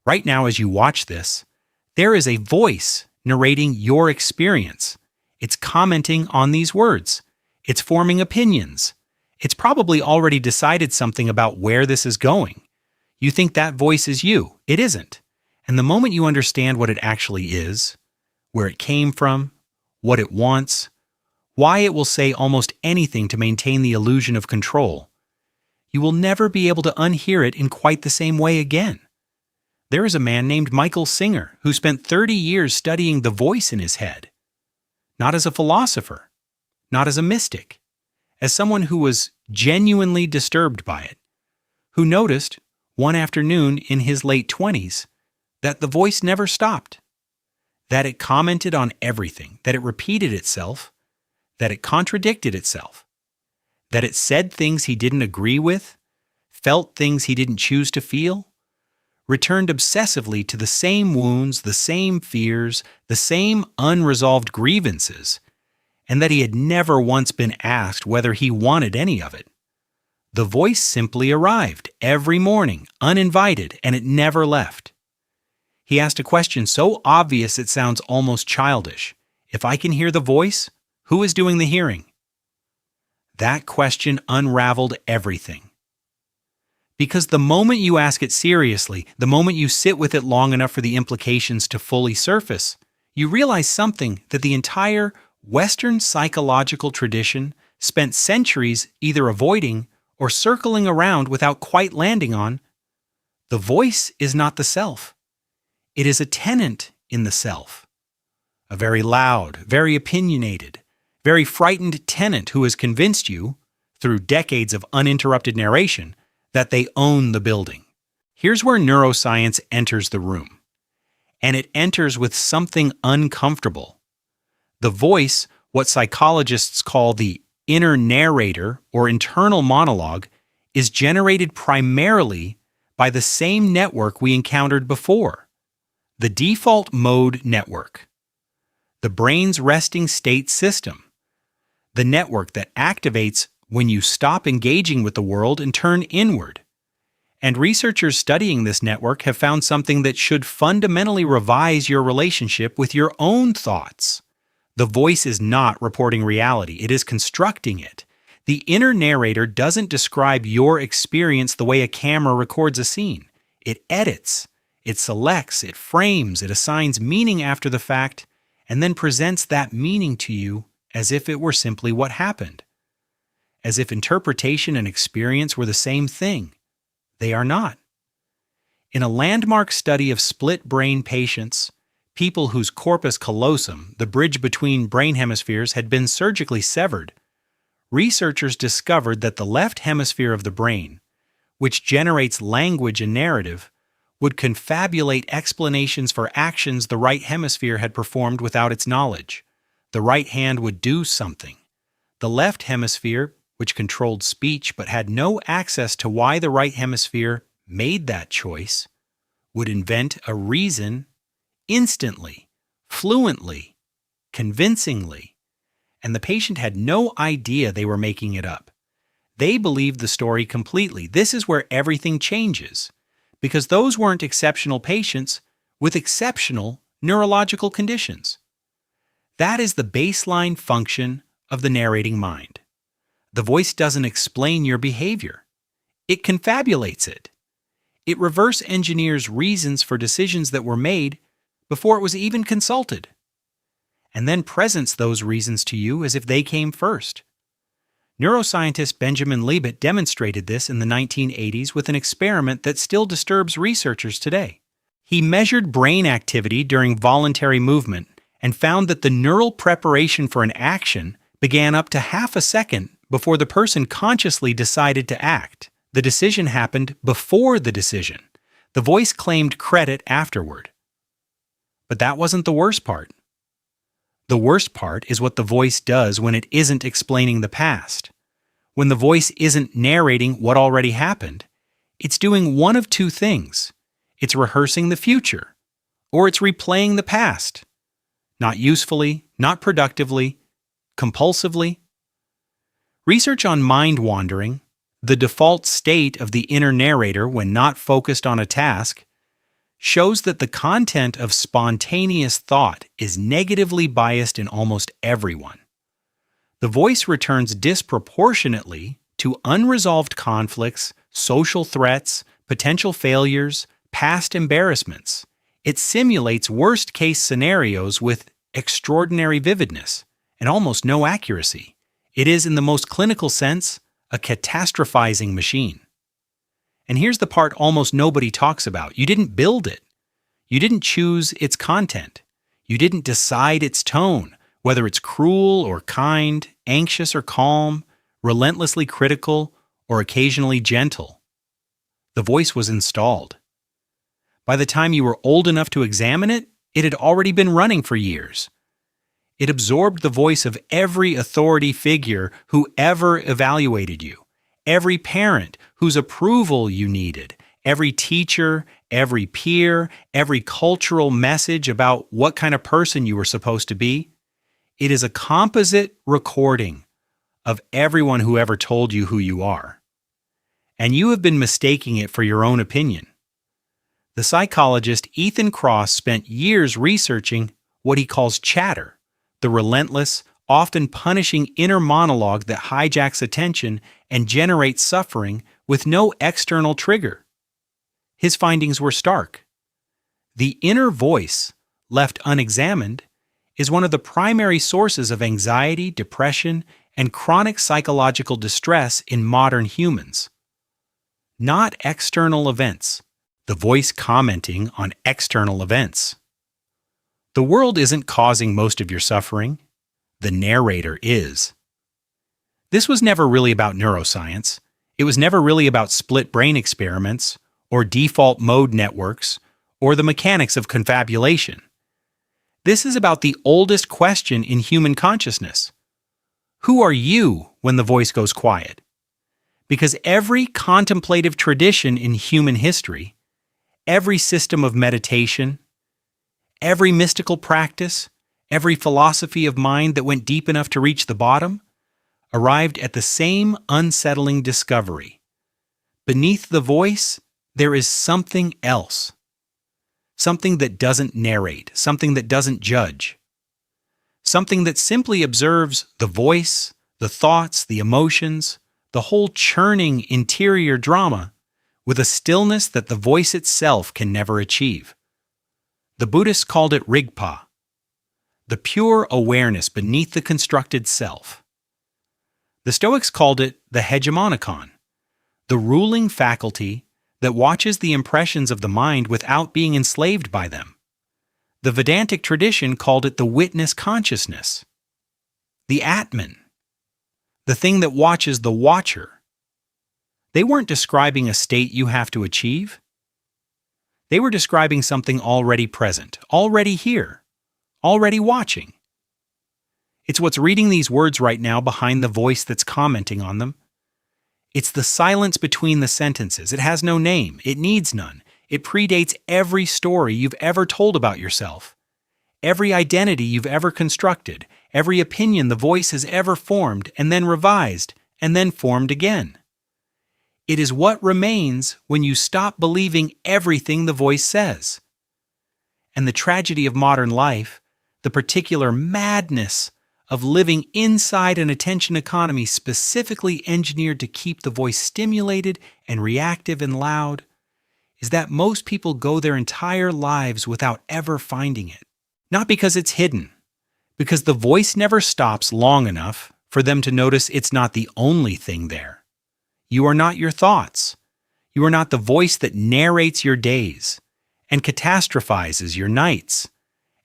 Right now, as you watch this, there is a voice narrating your experience. It's commenting on these words. It's forming opinions. It's probably already decided something about where this is going. You think that voice is you. It isn't. And the moment you understand what it actually is, where it came from, what it wants, why it will say almost anything to maintain the illusion of control, you will never be able to unhear it in quite the same way again. There is a man named Michael Singer who spent 30 years studying the voice in his head. Not as a philosopher, not as a mystic, as someone who was genuinely disturbed by it, who noticed, one afternoon in his late 20s, that the voice never stopped, that it commented on everything, that it repeated itself, that it contradicted itself, that it said things he didn't agree with, felt things he didn't choose to feel, returned obsessively to the same wounds, the same fears, the same unresolved grievances, and that he had never once been asked whether he wanted any of it. The voice simply arrived every morning, uninvited, and it never left. He asked a question so obvious it sounds almost childish. If I can hear the voice, who is doing the hearing? That question unraveled everything. Because the moment you ask it seriously, the moment you sit with it long enough for the implications to fully surface, you realize something that the entire Western psychological tradition spent centuries either avoiding or circling around without quite landing on. The voice is not the self. It is a tenant in the self. A very loud, very opinionated, very frightened tenant who has convinced you, through decades of uninterrupted narration, that they own the building. Here's where neuroscience enters the room. And it enters with something uncomfortable. The voice, what psychologists call the inner narrator or internal monologue, is generated primarily by the same network we encountered before, the default mode network, the brain's resting state system, the network that activates when you stop engaging with the world and turn inward. And researchers studying this network have found something that should fundamentally revise your relationship with your own thoughts. The voice is not reporting reality, it is constructing it. The inner narrator doesn't describe your experience the way a camera records a scene. It edits, it selects, it frames, it assigns meaning after the fact, and then presents that meaning to you as if it were simply what happened. As if interpretation and experience were the same thing. They are not. In a landmark study of split brain patients, people whose corpus callosum, the bridge between brain hemispheres, had been surgically severed, researchers discovered that the left hemisphere of the brain, which generates language and narrative, would confabulate explanations for actions the right hemisphere had performed without its knowledge. The right hand would do something. The left hemisphere, which controlled speech but had no access to why the right hemisphere made that choice, would invent a reason instantly, fluently, convincingly, and the patient had no idea they were making it up. They believed the story completely. This is where everything changes, because those weren't exceptional patients with exceptional neurological conditions. That is the baseline function of the narrating mind. The voice doesn't explain your behavior. It confabulates it. It reverse engineers reasons for decisions that were made before it was even consulted, and then presents those reasons to you as if they came first. Neuroscientist Benjamin Libet demonstrated this in the 1980s with an experiment that still disturbs researchers today. He measured brain activity during voluntary movement and found that the neural preparation for an action began up to half a second before the person consciously decided to act. The decision happened before the decision. The voice claimed credit afterward. But that wasn't the worst part. The worst part is what the voice does when it isn't explaining the past. When the voice isn't narrating what already happened, it's doing one of two things. It's rehearsing the future, or it's replaying the past. Not usefully, not productively, compulsively. Research on mind wandering, the default state of the inner narrator when not focused on a task, shows that the content of spontaneous thought is negatively biased in almost everyone. The voice returns disproportionately to unresolved conflicts, social threats, potential failures, past embarrassments. It simulates worst-case scenarios with extraordinary vividness and almost no accuracy. It is, in the most clinical sense, a catastrophizing machine. And here's the part almost nobody talks about. You didn't build it. You didn't choose its content. You didn't decide its tone, whether it's cruel or kind, anxious or calm, relentlessly critical or occasionally gentle. The voice was installed. By the time you were old enough to examine it, it had already been running for years. It absorbed the voice of every authority figure who ever evaluated you, every parent whose approval you needed, every teacher, every peer, every cultural message about what kind of person you were supposed to be. It is a composite recording of everyone who ever told you who you are. And you have been mistaking it for your own opinion. The psychologist Ethan Kross spent years researching what he calls chatter, the relentless, often punishing inner monologue that hijacks attention and generates suffering with no external trigger. His findings were stark. The inner voice, left unexamined, is one of the primary sources of anxiety, depression, and chronic psychological distress in modern humans. Not external events, the voice commenting on external events. The world isn't causing most of your suffering. The narrator is. This was never really about neuroscience. It was never really about split brain experiments, or default mode networks, or the mechanics of confabulation. This is about the oldest question in human consciousness. Who are you when the voice goes quiet? Because every contemplative tradition in human history, every system of meditation, every mystical practice, every philosophy of mind that went deep enough to reach the bottom, arrived at the same unsettling discovery. Beneath the voice, there is something else. Something that doesn't narrate, something that doesn't judge. Something that simply observes the voice, the thoughts, the emotions, the whole churning interior drama with a stillness that the voice itself can never achieve. The Buddhists called it Rigpa, the pure awareness beneath the constructed self. The Stoics called it the hegemonikon, the ruling faculty that watches the impressions of the mind without being enslaved by them. The Vedantic tradition called it the witness consciousness, the Atman, the thing that watches the watcher. They weren't describing a state you have to achieve. They were describing something already present, already here, already watching. It's what's reading these words right now behind the voice that's commenting on them. It's the silence between the sentences. It has no name. It needs none. It predates every story you've ever told about yourself, every identity you've ever constructed, every opinion the voice has ever formed and then revised and then formed again. It is what remains when you stop believing everything the voice says. And the tragedy of modern life, the particular madness of living inside an attention economy specifically engineered to keep the voice stimulated and reactive and loud, is that most people go their entire lives without ever finding it. Not because it's hidden, because the voice never stops long enough for them to notice it's not the only thing there. You are not your thoughts. You are not the voice that narrates your days and catastrophizes your nights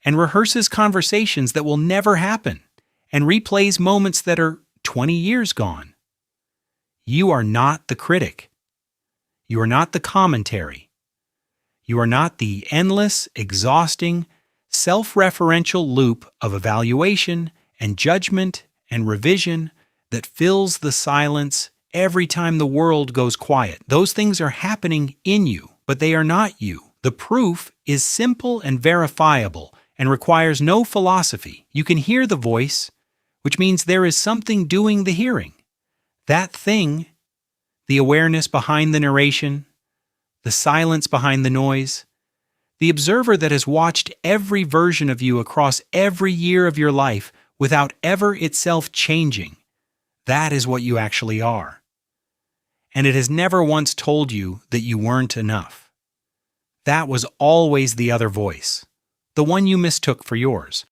and rehearses conversations that will never happen and replays moments that are 20 years gone. You are not the critic. You are not the commentary. You are not the endless, exhausting, self-referential loop of evaluation and judgment and revision that fills the silence every time the world goes quiet. Those things are happening in you, but they are not you. The proof is simple and verifiable and requires no philosophy. You can hear the voice, which means there is something doing the hearing. That thing, the awareness behind the narration, the silence behind the noise, The observer that has watched every version of you across every year of your life without ever itself changing. That is what you actually are. And it has never once told you that you weren't enough. That was always the other voice, the one you mistook for yours.